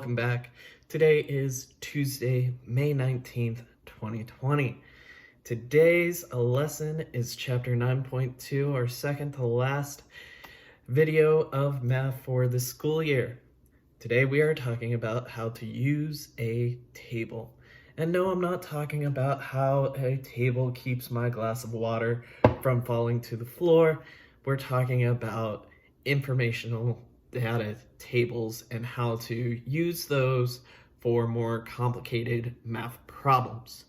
welcome back. Today is Tuesday, May 19th, 2020. Today's lesson is chapter 9.2, our second to last video of math for the school year. Today we are talking about how to use a table. And no, I'm not talking about how a table keeps my glass of water from falling to the floor. We're talking about informational data tables and how to use those for more complicated math problems.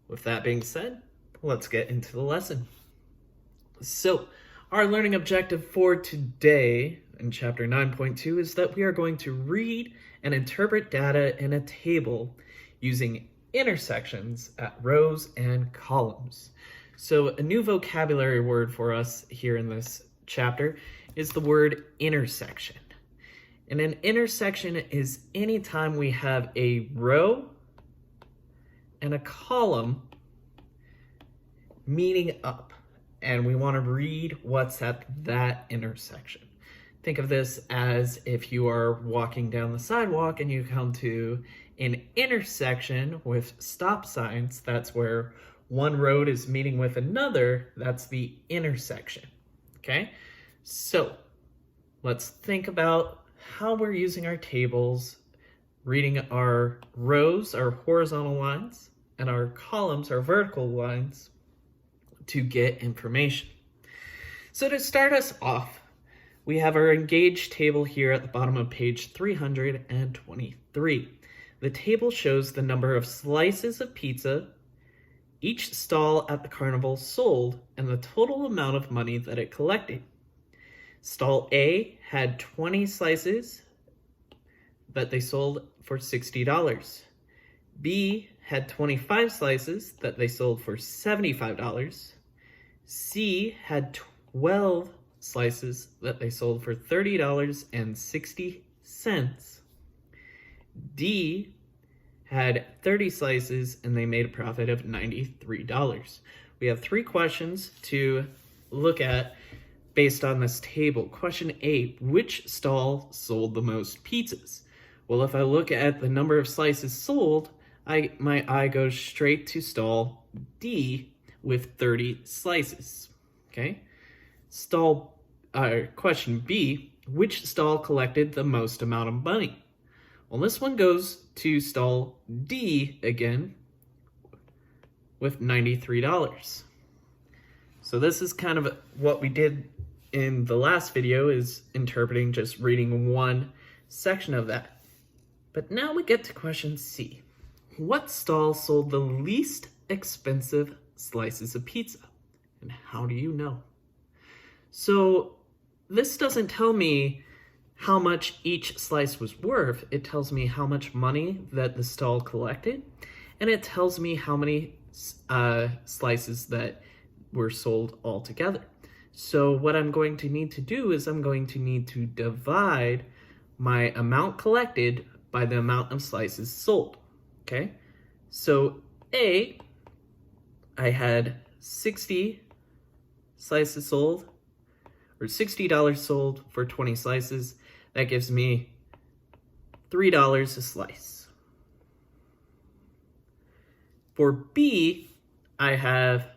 With that being said, let's get into the lesson. So, our learning objective for today in chapter 9.2 is that we are going to read and interpret data in a table using intersections at rows and columns. So, a new vocabulary word for us here in this chapter is the word intersection. And an intersection is any time we have a row and a column meeting up, and we want to read what's at that intersection. Think of this as if you are walking down the sidewalk and you come to an intersection with stop signs. That's where one road is meeting with another. That's the intersection. Okay, so let's think about how we're using our tables, reading our rows, our horizontal lines, and our columns, our vertical lines, to get information. So to start us off, we have our engaged table here at the bottom of page 323. The table shows the number of slices of pizza each stall at the carnival sold and the total amount of money that it collected. Stall A had 20 slices that they sold for $60. B had 25 slices that they sold for $75. C had 12 slices that they sold for $30.60. D had 30 slices and they made a profit of $93. We have three questions to look at based on this table. Question A, which stall sold the most pizzas? Well, if I look at the number of slices sold, my eye goes straight to stall D with 30 slices. Okay. Question B, which stall collected the most amount of money? Well, this one goes to stall D again with $93. So this is kind of what we did in the last video, is interpreting, just reading one section of that. But now we get to question C. What stall sold the least expensive slices of pizza? And how do you know? So this doesn't tell me how much each slice was worth. It tells me how much money that the stall collected, and it tells me how many slices that were sold altogether. So what I'm going to need to do is I'm going to need to divide my amount collected by the amount of slices sold. Okay, so A, I had 60 slices sold, or $60 sold for 20 slices. That gives me $3 a slice. For B, I have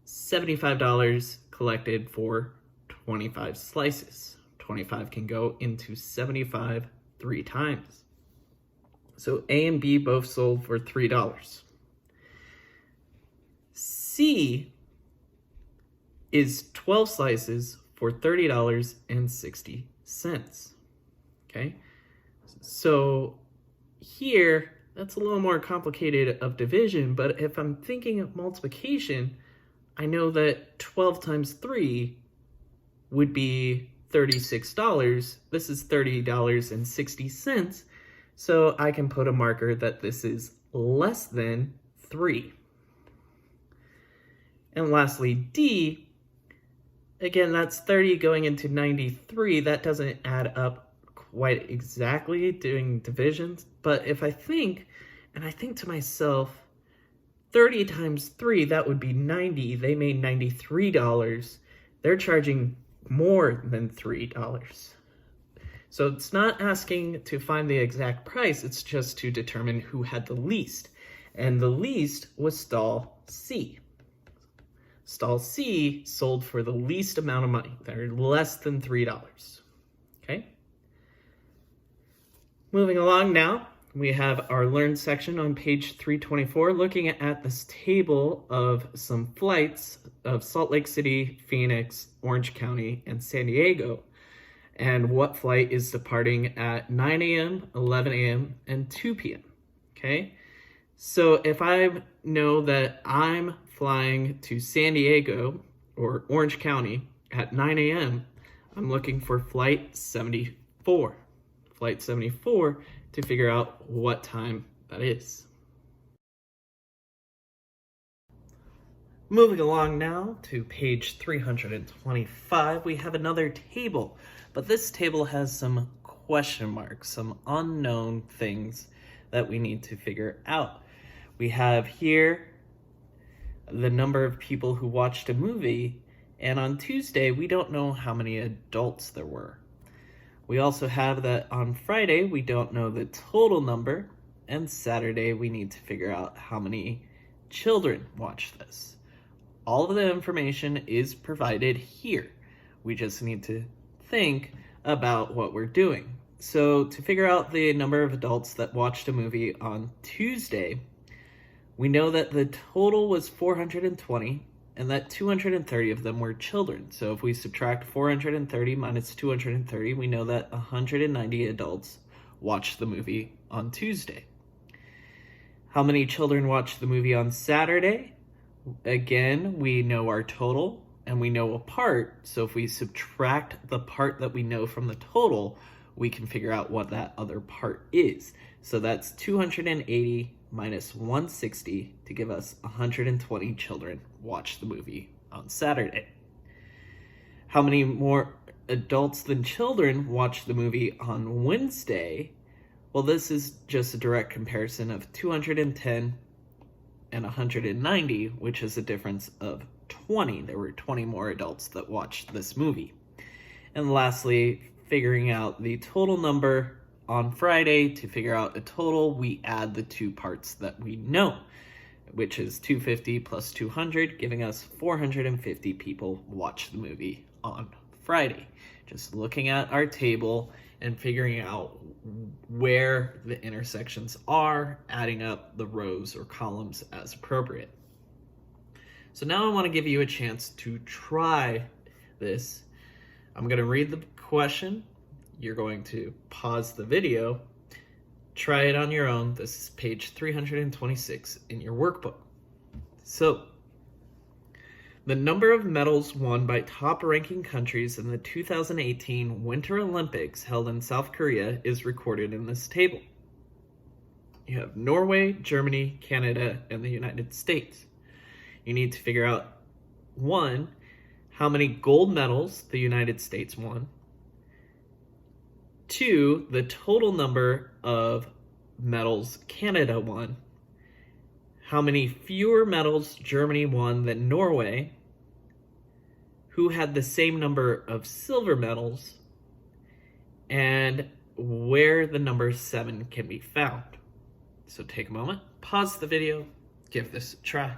$75 collected for 25 slices. 25 can go into 75 3 times. So A and B both sold for $3. C is 12 slices for $30.60. Okay, so here, that's a little more complicated of division, but if I'm thinking of multiplication, I know that 12 times 3 would be $36. This is $30.60. So I can put a marker that this is less than 3. And lastly, D, again, that's 30 going into 93. That doesn't add up quite exactly doing divisions. But if I think, and I think to myself, 30 times 3, that would be 90. They made $93. They're charging more than $3. So it's not asking to find the exact price, it's just to determine who had the least. And the least was stall C. Stall C sold for the least amount of money. They're less than $3. Okay? Moving along now, we have our Learn section on page 324, looking at this table of some flights of Salt Lake City, Phoenix, Orange County, and San Diego, and what flight is departing at 9 a.m., 11 a.m., and 2 p.m., okay? So if I know that I'm flying to San Diego or Orange County at 9 a.m., I'm looking for flight 74. Flight 74 to figure out what time that is. Moving along now to page 325, we have another table, but this table has some question marks, some unknown things that we need to figure out. We have here the number of people who watched a movie, and on Tuesday, we don't know how many adults there were. We also have that on Friday, we don't know the total number, and Saturday, we need to figure out how many children watched this. All of the information is provided here. We just need to think about what we're doing. So to figure out the number of adults that watched a movie on Tuesday, we know that the total was 420 and that 230 of them were children. So if we subtract 430 minus 230, we know that 190 adults watched the movie on Tuesday. How many children watched the movie on Saturday? Again, we know our total and we know a part. So if we subtract the part that we know from the total, we can figure out what that other part is. So that's 280 minus 160 to give us 120 children watch the movie on Saturday. How many more adults than children watched the movie on Wednesday? Well, this is just a direct comparison of 210 and 190, which is a difference of 20. There were 20 more adults that watched this movie. And lastly, figuring out the total number on Friday. To figure out a total, we add the two parts that we know, which is 250 plus 200, giving us 450 people watch the movie on Friday. Just looking at our table and figuring out where the intersections are, adding up the rows or columns as appropriate. So now I want to give you a chance to try this. I'm going to read the question. You're going to pause the video, try it on your own. This is page 326 in your workbook. So, the number of medals won by top-ranking countries in the 2018 Winter Olympics held in South Korea is recorded in this table. You have Norway, Germany, Canada, and the United States. You need to figure out, 1, how many gold medals the United States won. 2, the total number of medals Canada won. How many fewer medals Germany won than Norway? Who had the same number of silver medals? And where the number 7 can be found. So take a moment, pause the video, give this a try.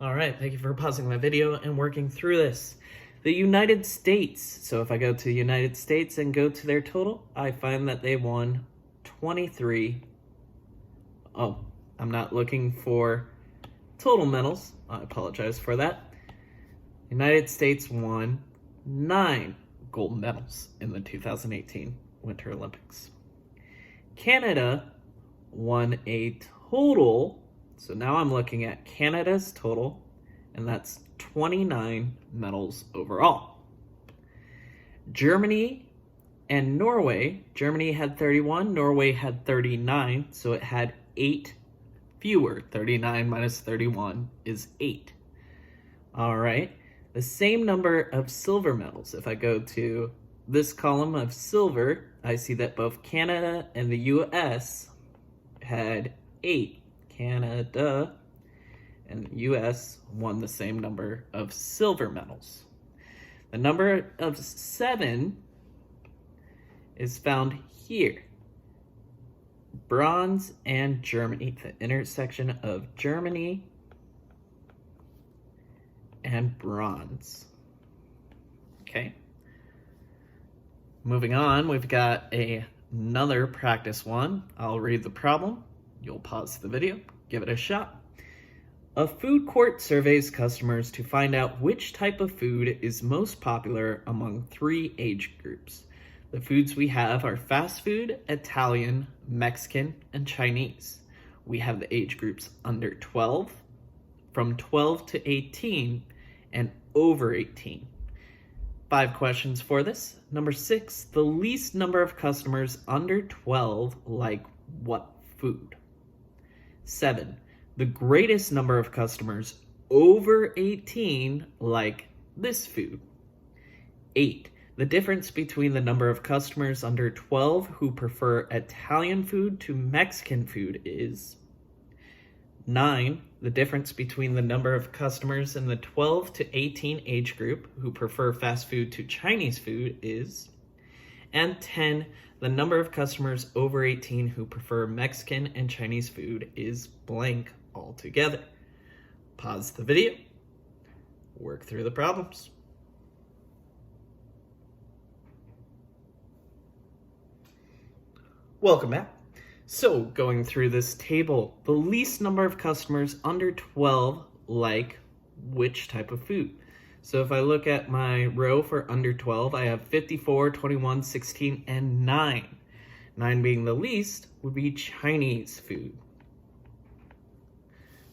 All right, thank you for pausing my video and working through this. The United States. So if I go to the United States and go to their total, I find that they won 23. Oh, I'm not looking for total medals. I apologize for that. United States won 9 gold medals in the 2018 Winter Olympics. Canada won a total, so now I'm looking at Canada's total, and that's 29 medals overall. Germany and Norway, Germany had 31, Norway had 39, so it had 8 fewer. 39 minus 31 is 8. All right, the same number of silver medals. If I go to this column of silver, I see that both Canada and the US had 8. Canada and the US won the same number of silver medals. The number of 7 is found here. Bronze and Germany, the intersection of Germany and bronze. Okay. Moving on, we've got another practice one. I'll read the problem. You'll pause the video, give it a shot. A food court surveys customers to find out which type of food is most popular among 3 age groups. The foods we have are fast food, Italian, Mexican, and Chinese. We have the age groups under 12, from 12 to 18, and over 18. 5 questions for this. Number 6, the least number of customers under 12 like what food? 7, the greatest number of customers over 18 like this food. 8, the difference between the number of customers under 12 who prefer Italian food to Mexican food is. 9, the difference between the number of customers in the 12 to 18 age group who prefer fast food to Chinese food is. And 10, the number of customers over 18 who prefer Mexican and Chinese food is blank altogether. Pause the video, work through the problems. Welcome back. So, going through this table, the least number of customers under 12 like which type of food? So if I look at my row for under 12, I have 54, 21, 16, and 9. 9 being the least would be Chinese food.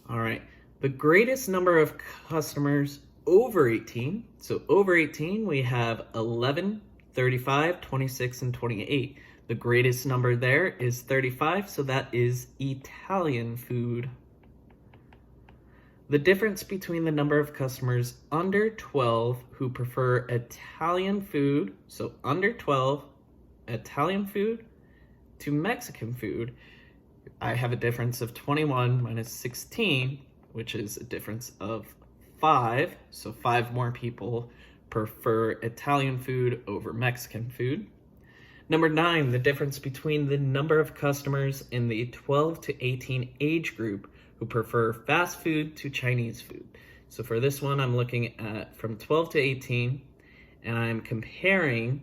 All right, the greatest number of customers over 18. So over 18, we have 11, 35, 26, and 28. The greatest number there is 35, so that is Italian food. The difference between the number of customers under 12 who prefer Italian food, so under 12, Italian food to Mexican food, I have a difference of 21 minus 16, which is a difference of 5, so 5 more people prefer Italian food over Mexican food. Number 9, the difference between the number of customers in the 12 to 18 age group who prefer fast food to Chinese food. So for this one, I'm looking at from 12 to 18, and I'm comparing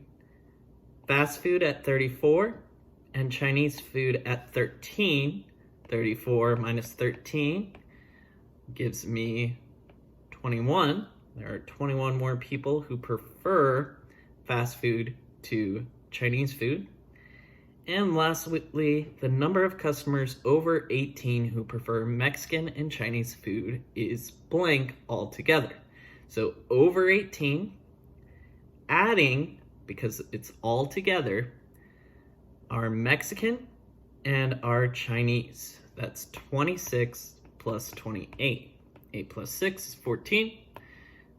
fast food at 34 and Chinese food at 13. 34 minus 13 gives me 21. There are 21 more people who prefer fast food to Chinese food. And lastly, the number of customers over 18 who prefer Mexican and Chinese food is blank altogether. So over 18, adding, because it's all together, our Mexican and our Chinese. That's 26 plus 28. 8 plus 6 is 14.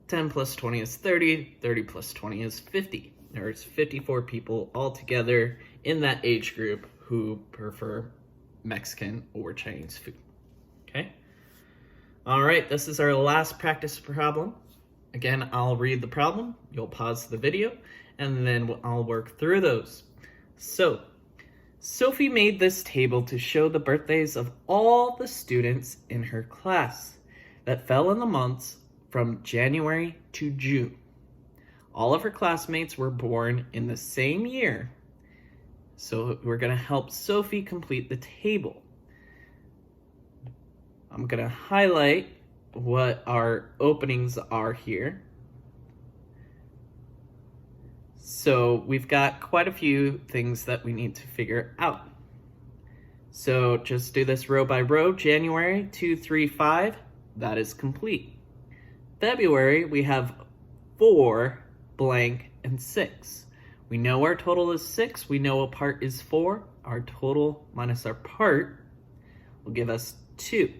10 plus 20 is 30. 30 plus 20 is 50. There's 54 people altogether in that age group who prefer Mexican or Chinese food. Okay? All right, this is our last practice problem. Again, I'll read the problem, you'll pause the video, and then I'll work through those. So, Sophie made this table to show the birthdays of all the students in her class that fell in the months from January to June. All of her classmates were born in the same year, so we're going to help Sophie complete the table. I'm going to highlight what our openings are here. So we've got quite a few things that we need to figure out. So just do this row by row. January 2, 3, 5, that is complete. February, we have 4, blank, and 6. We know our total is 6. We know a part is 4. Our total minus our part will give us 2.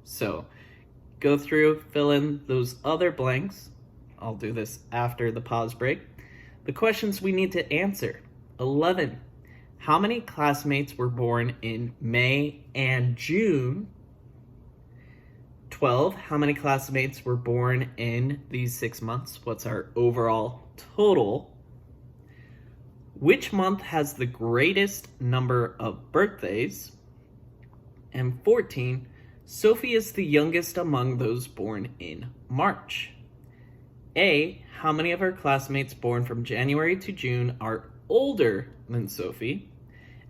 So go through, fill in those other blanks. I'll do this after the pause break. The questions we need to answer. 11. How many classmates were born in May and June? 12, how many classmates were born in these 6 months? What's our overall total? Which month has the greatest number of birthdays? And 14, Sophie is the youngest among those born in March. A, how many of her classmates born from January to June are older than Sophie?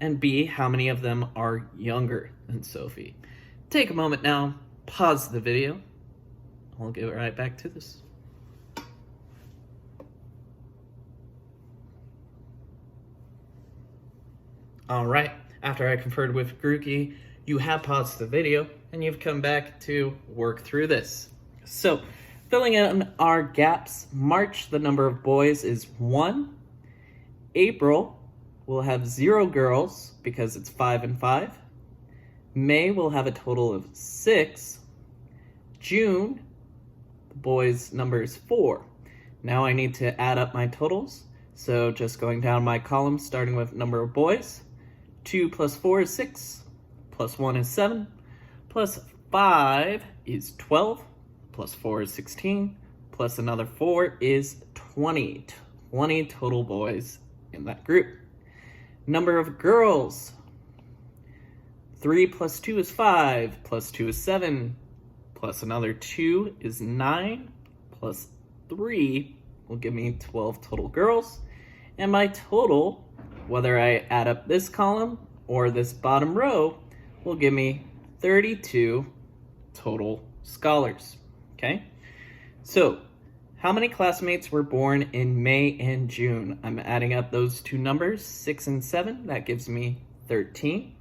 And B, how many of them are younger than Sophie? Take a moment now, pause the video. I'll get right back to this. All right, after I conferred with Grookey, you have paused the video and you've come back to work through this. So, filling in our gaps, March, the number of boys is 1. April, we'll have 0 girls because it's 5 and 5. May, we'll have a total of 6. June, the boys' number is 4. Now I need to add up my totals. So just going down my column, starting with number of boys. 2 plus 4 is 6. Plus 1 is 7. Plus 5 is 12. Plus 4 is 16. Plus another 4 is 20. 20 total boys in that group. Number of girls. 3 plus 2 is 5. Plus 2 is 7. Plus another 2 is 9. Plus 3 will give me 12 total girls. And my total, whether I add up this column or this bottom row, will give me 32 total scholars. Okay? So, how many classmates were born in May and June? I'm adding up those two numbers, 6 and 7. That gives me 13.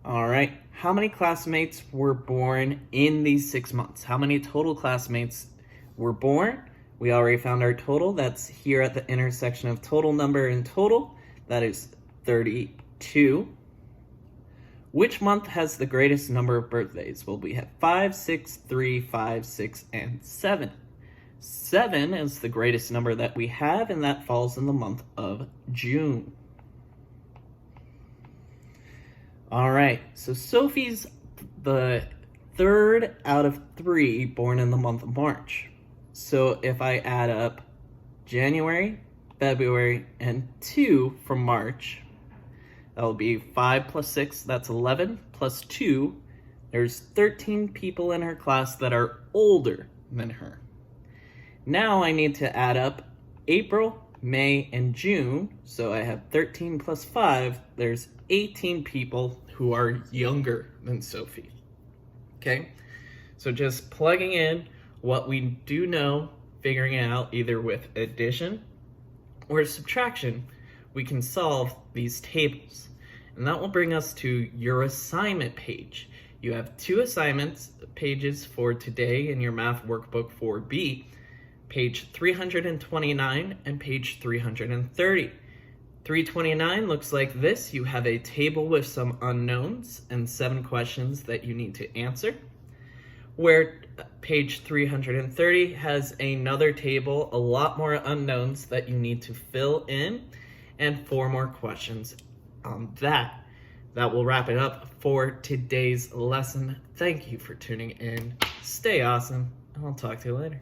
All right. How many classmates were born in these 6 months? How many total classmates were born? We already found our total. That's here at the intersection of total number and total. That is 32. Which month has the greatest number of birthdays? Well, we have 5, 6, 3, 5, 6, and 7. 7 is the greatest number that we have, and that falls in the month of June. All right, so Sophie's the 3rd out of 3 born in the month of March. So if I add up January, February, and 2 from March, that will be 5 plus 6, that's 11, plus 2, there's 13 people in her class that are older than her. Now I need to add up April, May, and June, so I have 13 plus 5, there's 18 people who are younger than Sophie. Okay, so just plugging in what we do know, figuring it out either with addition or subtraction, we can solve these tables. And that will bring us to your assignment page. You have 2 assignments pages for today in your math workbook 4B, page 329 and page 330. 329 looks like this. You have a table with some unknowns and 7 questions that you need to answer. Where page 330 has another table, a lot more unknowns that you need to fill in, and 4 more questions on that. That will wrap it up for today's lesson. Thank you for tuning in. Stay awesome, and I'll talk to you later.